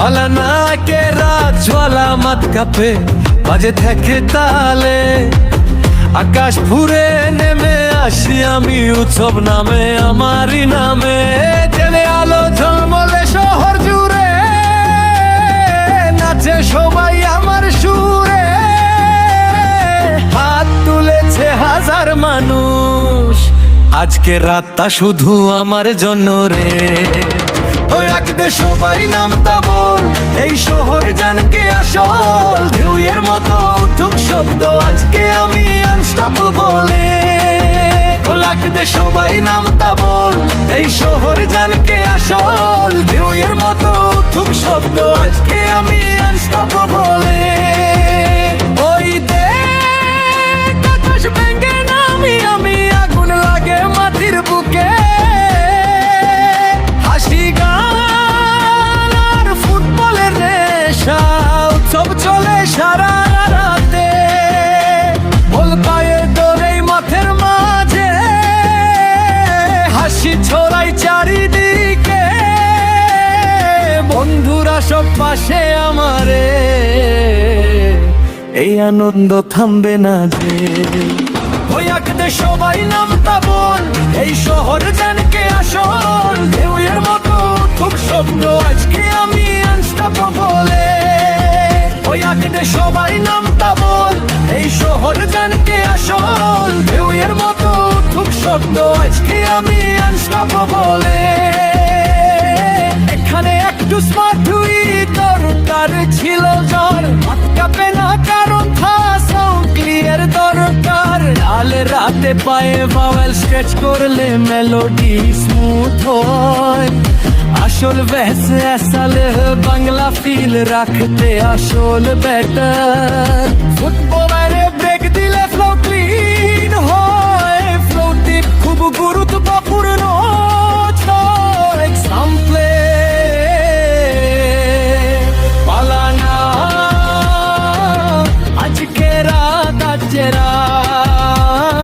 খলনায়কে রাত জ্বালা মাত কাঁপে, বাজে থেকে তালে আকাশ ফুরে নেমে আসি আমি উৎসব নামে, আমারই নামে জেলে আলো ঝলমলে শহর জুড়ে নাচে সবাই আমার সুরে, হাত তুলেছে হাজার মানুষ, আজকে রাতটা শুধু আমার জন্য রে। ওই আঁকতে সবাই নামতা বল, এই শহর জানকে আসল, ঢেউয়ের মতো উঠুক শব্দ, আজকে আমি আনস্টপেবল। আঁকতে সবাই নামতা বল, এই শহর জানকে আসল, ঢেউয়ের মতো উঠুক শব্দ, আজকে আমি আনস্টপেবল। ওই দেখ আকাশ ভেঙে নামি আমি, আগুন লাগে মাটির বুকে, হাসি গান আর ফুটবলের নেশা, উৎসব চলে সারা রাতে, বল পায়ে দৌড়েই মাঠের মাঝে, হাসি ছড়াই চারিদিকে, বন্ধুরা সব পাশে আমারে, এই আনন্দ থামবে না যে। ওই আঁকতে সবাই নামতা বল, এই শহর জানকে আসল, ঢেউয়ের মতো খুব শব্দ, আজকে আমি আনস্টপেবল। ওই আঁকতে সবাই নামতা বল, এই শহর জানকে আসল, ঢেউয়ের মতো খুব শব্দ, আজকে আমি আনস্টপেবল। এখানে একটু স্মার্ট হুই দরকার ছিল, জ্বর মাথা কাঁপে না কারণ সাউন্ড ক্লিয়ার দরকার, আলে রাতে পায়ে ভাওয়েল স্ট্রেচ করলে মেলোডি স্মুথ হয়, আসল वैसे আসলে বাংলা ফিল রাখতে আসল বেটার, ফুটবল